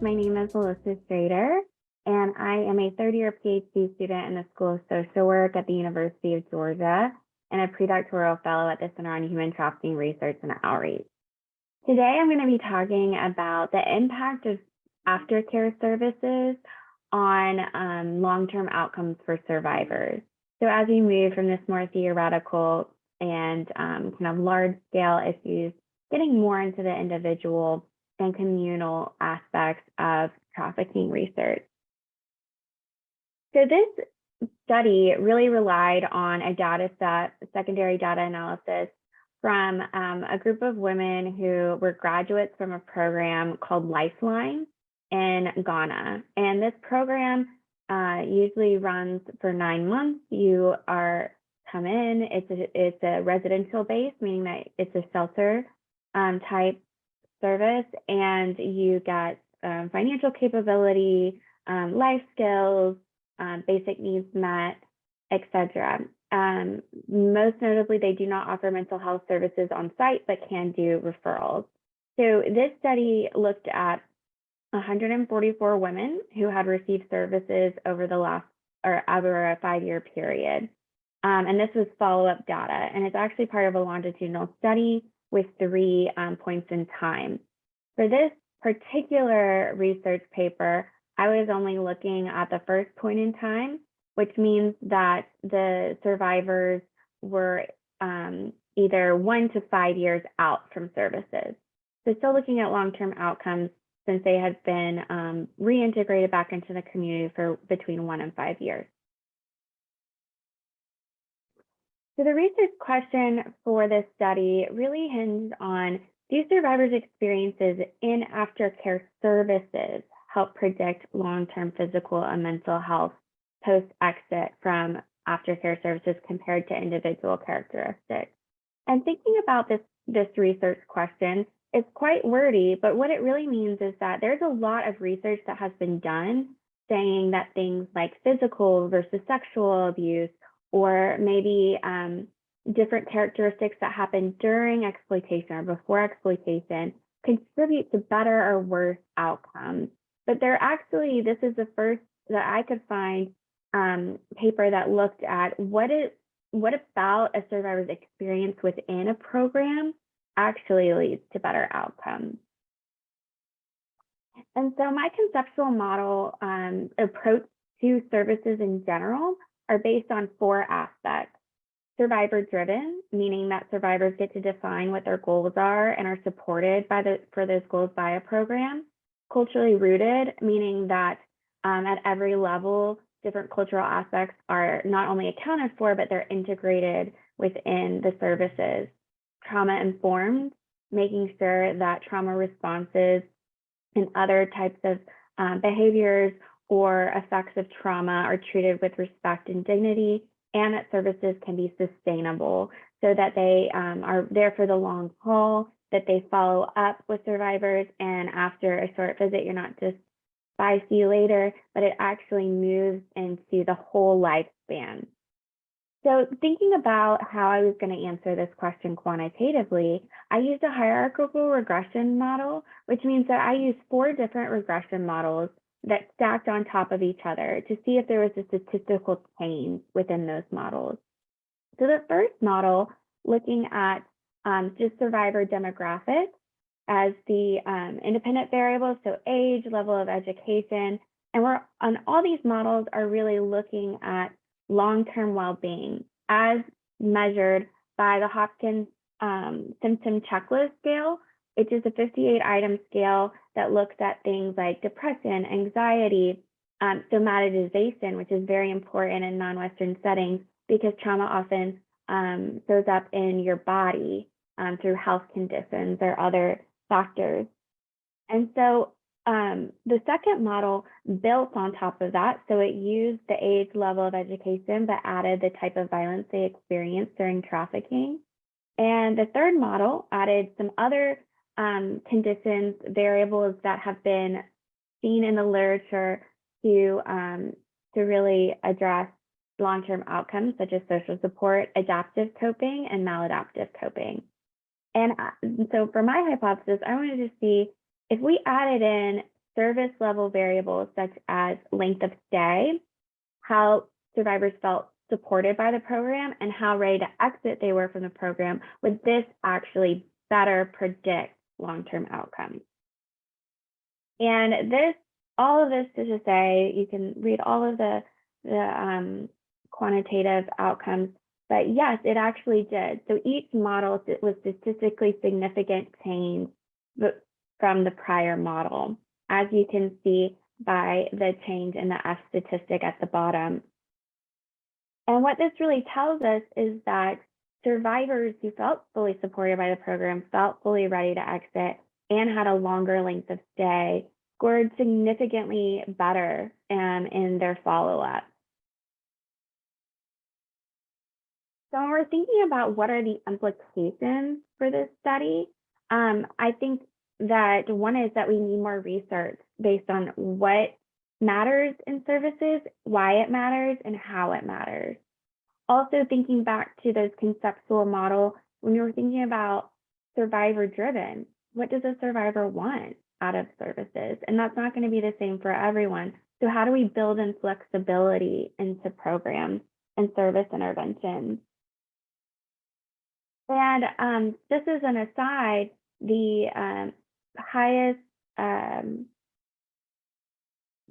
My name is Elyssa Shroeder, and I am a third-year PhD student in the School of Social Work at the University of Georgia and a predoctoral fellow at the Center on Human Trafficking Research and Outreach. Today, I'm going to be talking about the impact of aftercare services on long-term outcomes for survivors. So as we move from this more theoretical and kind of large-scale issues, getting more into the individual and communal aspects of trafficking research. So this study really relied on a data set, secondary data analysis from a group of women who were graduates from a program called Lifeline in Ghana. And this program usually runs for 9 months. You come in, it's a residential base, meaning that it's a shelter type service, and you get financial capability, life skills, basic needs met, etc. Most notably, they do not offer mental health services on site, but can do referrals. So this study looked at 144 women who had received services over a 5-year period. And this was follow-up data, and it's actually part of a longitudinal study with 3 points in time. For this particular research paper, I was only looking at the first point in time, which means that the survivors were either 1 to 5 years out from services. So still looking at long-term outcomes since they had been reintegrated back into the community for between 1 and 5 years. So the research question for this study really hinged on, do survivors' experiences in aftercare services help predict long-term physical and mental health post-exit from aftercare services compared to individual characteristics? And thinking about this research question, it's quite wordy, but what it really means is that there's a lot of research that has been done saying that things like physical versus sexual abuse, or maybe different characteristics that happen during exploitation or before exploitation contribute to better or worse outcomes. But this is the first that I could find paper that looked at what about a survivor's experience within a program actually leads to better outcomes. And so my conceptual model approach to services in general are based on 4 aspects. Survivor-driven, meaning that survivors get to define what their goals are and are supported for those goals by a program. Culturally rooted, meaning that at every level, different cultural aspects are not only accounted for, but they're integrated within the services. Trauma-informed, making sure that trauma responses and other types of behaviors or effects of trauma are treated with respect and dignity, and that services can be sustainable so that they are there for the long haul, that they follow up with survivors, and after a short visit, you're not just bye, see you later, but it actually moves into the whole lifespan. So thinking about how I was going to answer this question quantitatively, I used a hierarchical regression model, which means that I used 4 different regression models that stacked on top of each other to see if there was a statistical change within those models. So the first model, looking at just survivor demographics as the independent variables, so age, level of education, and all these models are really looking at long-term well-being as measured by the Hopkins symptom checklist scale, which is a 58-item scale that looks at things like depression, anxiety, somatization, which is very important in non-Western settings because trauma often shows up in your body through health conditions or other factors. And so the second model built on top of that. So it used the age, level of education, but added the type of violence they experienced during trafficking. And the third model added some other conditions, variables that have been seen in the literature to really address long-term outcomes, such as social support, adaptive coping, and maladaptive coping. And so for my hypothesis, I wanted to see if we added in service level variables such as length of stay, how survivors felt supported by the program, and how ready to exit they were from the program, would this actually better predict long-term outcomes? And all of this is to say, you can read all of the quantitative outcomes, but yes, it actually did. So each model was statistically significant change from the prior model, as you can see by the change in the F statistic at the bottom. And what this really tells us is that survivors who felt fully supported by the program, felt fully ready to exit, and had a longer length of stay, scored significantly better in their follow-up. So when we're thinking about what are the implications for this study, I think that one is that we need more research based on what matters in services, why it matters, and how it matters. Also thinking back to those conceptual model, when you were thinking about survivor-driven, what does a survivor want out of services? And that's not going to be the same for everyone. So how do we build in flexibility into programs and service interventions? And just as an aside, the highest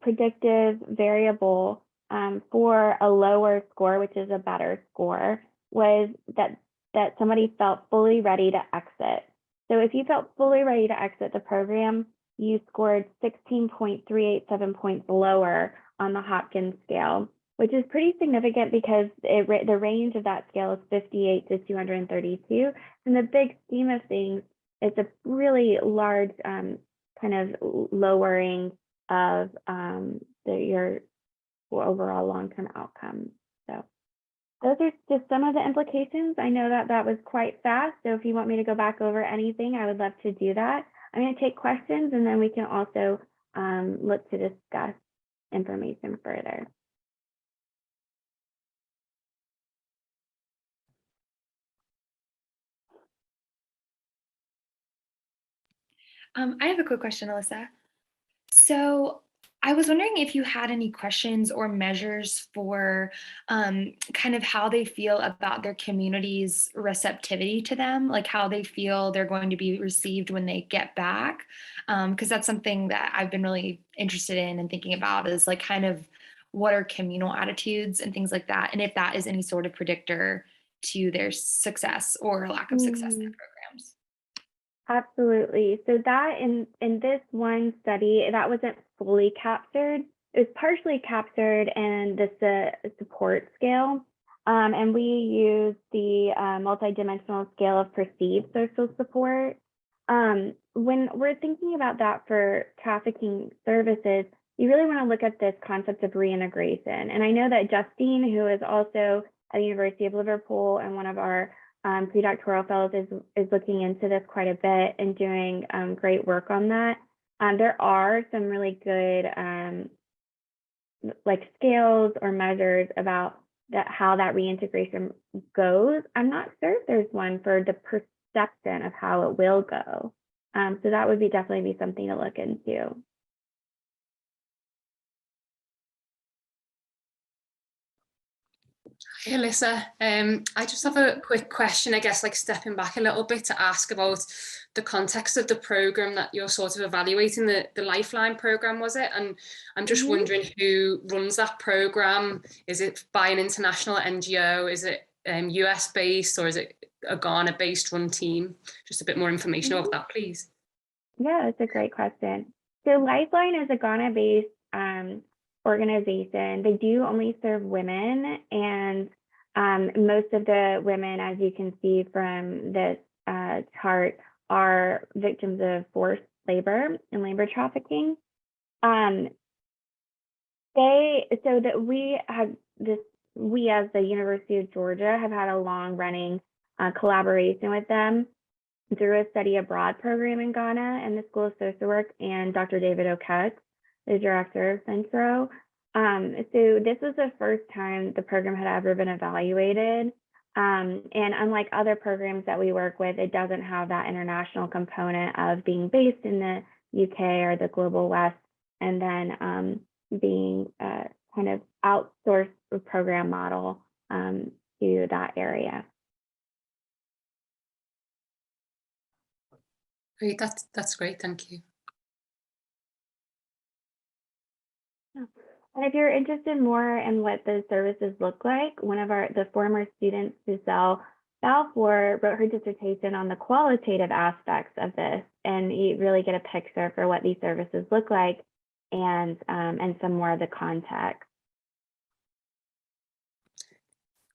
predictive variable for a lower score, which is a better score, was that somebody felt fully ready to exit. So if you felt fully ready to exit the program, you scored 16.387 points lower on the Hopkins scale, which is pretty significant because the range of that scale is 58 to 232. In the big scheme of things, it's a really large kind of lowering of your overall long-term outcomes. So those are just some of the implications. I know that was quite fast, so if you want me to go back over anything, I would love to do that. I'm going to take questions, and then we can also look to discuss information further. I have a quick question, Elyssa. So I was wondering if you had any questions or measures for kind of how they feel about their community's receptivity to them, like how they feel they're going to be received when they get back. Because that's something that I've been really interested in and thinking about is like kind of what are communal attitudes and things like that. And if that is any sort of predictor to their success or lack of success in their programs. Absolutely. So that in this one study, that wasn't fully captured. It was partially captured in the support scale. And we used the multidimensional scale of perceived social support. When we're thinking about that for trafficking services, you really want to look at this concept of reintegration. And I know that Justine, who is also at the University of Liverpool and one of our predoctoral fellows is looking into this quite a bit and doing great work on that. There are some really good like scales or measures about how that reintegration goes. I'm not sure if there's one for the perception of how it will go. So that would definitely be something to look into. Hey, Elyssa, I just have a quick question, I guess, like stepping back a little bit to ask about the context of the program that you're sort of evaluating, the Lifeline program, was it? And I'm just wondering who runs that program. Is it by an international NGO? Is it US based, or is it a Ghana based run team? Just a bit more information about that, please. Yeah, that's a great question. So Lifeline is a Ghana based organization. They do only serve women, and most of the women, as you can see from this chart, are victims of forced labor and labor trafficking. We as the University of Georgia have had a long running collaboration with them through a study abroad program in Ghana and the School of Social Work, and Dr. David Oketch, the director of CenHTRO. So this was the first time the program had ever been evaluated. And unlike other programs that we work with, it doesn't have that international component of being based in the UK or the Global West. and then being a kind of outsourced program model to that area. Great, that's great, thank you. And if you're interested more in what the services look like, one of the former students, Giselle Balfour, wrote her dissertation on the qualitative aspects of this, and you really get a picture for what these services look like and some more of the context.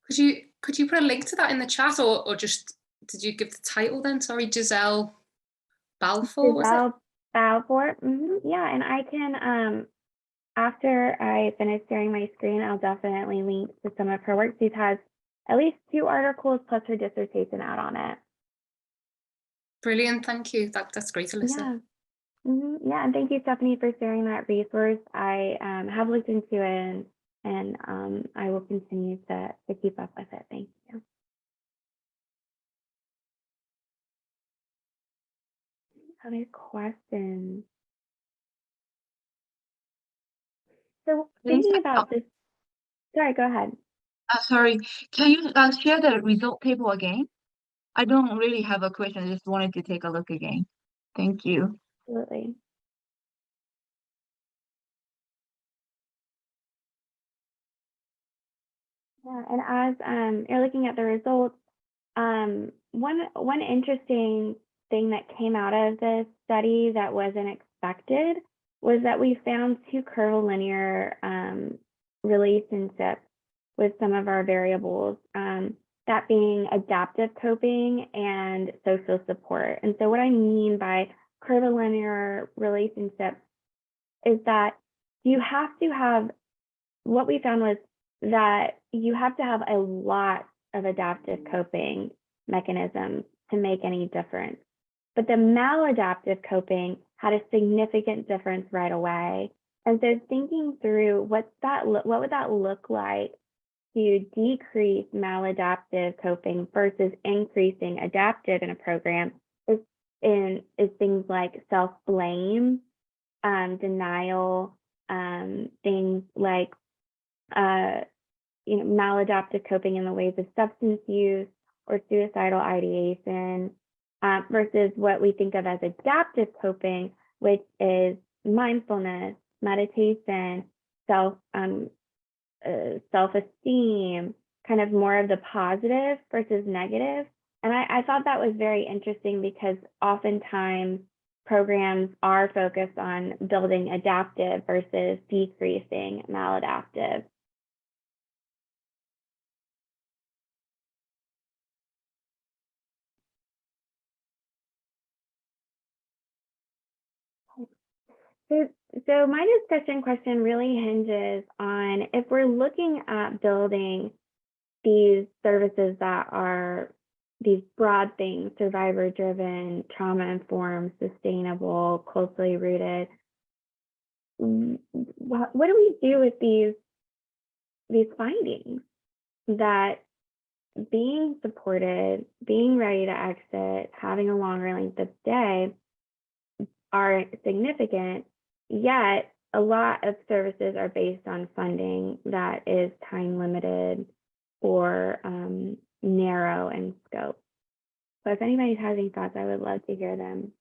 Could you put a link to that in the chat, or just, did you give the title then? Sorry, Giselle Balfour, was it? Giselle Balfour, yeah, and I can, after I finish sharing my screen, I'll definitely link to some of her work. She has at least 2 articles plus her dissertation out on it. Brilliant, thank you. That's great, Elyssa. Yeah. Yeah, and thank you, Stephanie, for sharing that resource. I have looked into it, and I will continue to keep up with it. Thank you. Other questions? So thinking about this, sorry, go ahead. Sorry, can you share the result table again? I don't really have a question. I just wanted to take a look again. Thank you. Absolutely. Yeah, and as you're looking at the results, one interesting thing that came out of this study that wasn't expected was that we found 2 curvilinear relationships with some of our variables, that being adaptive coping and social support. And so what I mean by curvilinear relationships is that you have to have, what we found was that you have to have a lot of adaptive coping mechanisms to make any difference. But the maladaptive coping had a significant difference right away. And so thinking through what would that look like to decrease maladaptive coping versus increasing adaptive in a program is things like self-blame, denial, things like maladaptive coping in the ways of substance use or suicidal ideation, versus what we think of as adaptive coping, which is mindfulness, meditation, self-esteem, kind of more of the positive versus negative. And I thought that was very interesting because oftentimes programs are focused on building adaptive versus decreasing maladaptive. So my discussion question really hinges on if we're looking at building these services that are these broad things, survivor-driven, trauma-informed, sustainable, closely rooted. What do we do with these findings that being supported, being ready to exit, having a longer length of stay are significant, yet a lot of services are based on funding that is time limited or narrow in scope. So if anybody has any thoughts, I would love to hear them.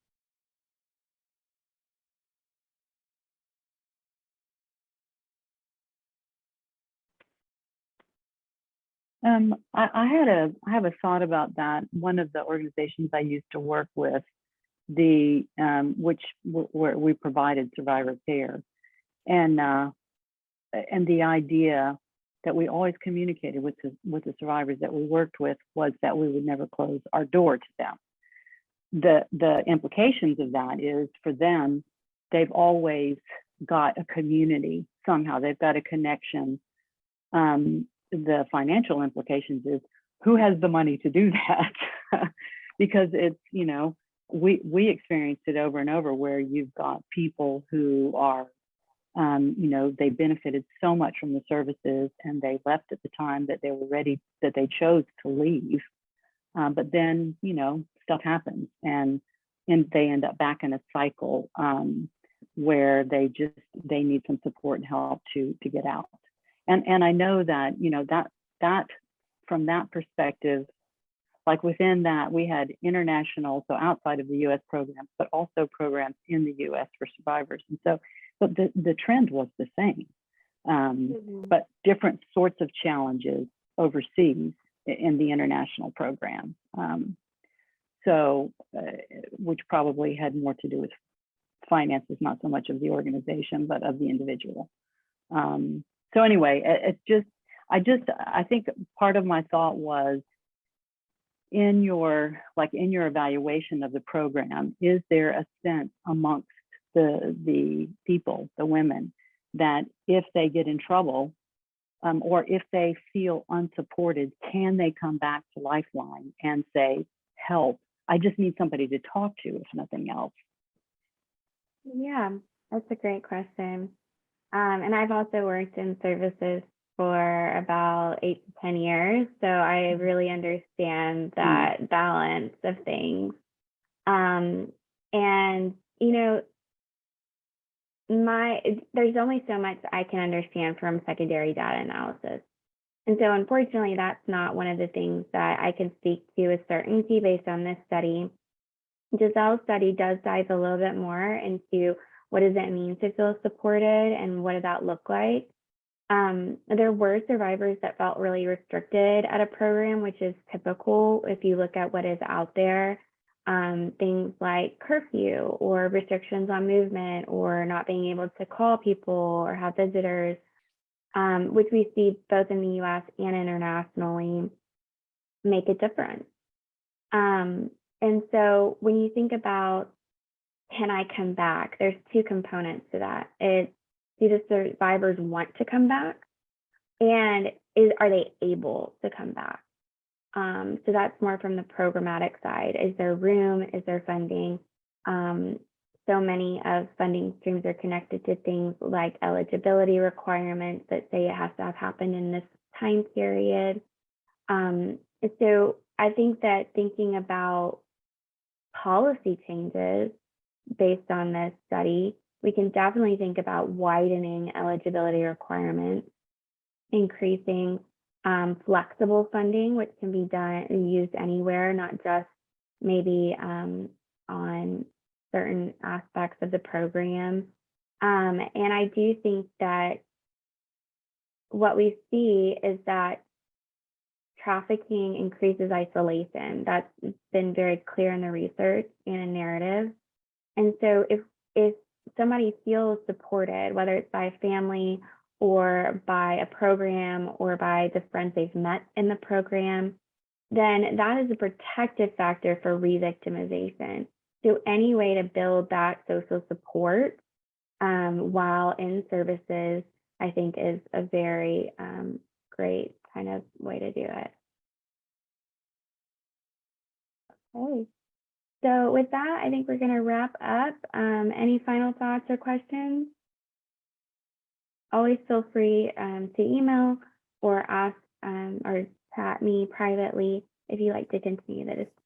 I have a thought about that. One of the organizations I used to work with, where we provided survivor care, and the idea that we always communicated with the survivors that we worked with was that we would never close our door to them. The implications of that is for them, they've always got a community somehow. They've got a connection. The financial implications is who has the money to do that? Because it's, we experienced it over and over where you've got people who are, they benefited so much from the services and they left at the time that they were ready, that they chose to leave. But then, stuff happens and they end up back in a cycle where they need some support and help to get out. And I know that, you know, that from that perspective, like within that, we had international, so outside of the US programs, but also programs in the US for survivors. And so, but the trend was the same, but different sorts of challenges overseas in the international program. Which probably had more to do with finances, not so much of the organization, but of the individual. So anyway, I think part of my thought was, in your evaluation of the program, is there a sense amongst the people, the women, that if they get in trouble or if they feel unsupported, can they come back to Lifeline and say, help, I just need somebody to talk to, if nothing else? Yeah, that's a great question. And I've also worked in services for about 8 to 10 years, so I really understand that balance of things. And you know, there's only so much I can understand from secondary data analysis. And so unfortunately, that's not one of the things that I can speak to with certainty based on this study. Giselle's study does dive a little bit more into what does it mean to feel supported and what does that look like. There were survivors that felt really restricted at a program, which is typical if you look at what is out there. Things like curfew or restrictions on movement or not being able to call people or have visitors, which we see both in the US and internationally, make a difference. And so when you think about, can I come back? There's two components to that. Do the survivors want to come back? And are they able to come back? So that's more from the programmatic side. Is there room? Is there funding? So many of funding streams are connected to things like eligibility requirements that say it has to have happened in this time period. So I think that thinking about policy changes based on this study, we can definitely think about widening eligibility requirements, increasing flexible funding, which can be done and used anywhere, not just maybe on certain aspects of the program. And I do think that what we see is that trafficking increases isolation. That's been very clear in the research and in narrative. And so if somebody feels supported, whether it's by a family or by a program or by the friends they've met in the program, then that is a protective factor for re-victimization. So any way to build that social support while in services, I think is a very great kind of way to do it. Okay. So with that, I think we're going to wrap up. Any final thoughts or questions? Always feel free to email or ask or chat me privately if you'd like to continue the discussion.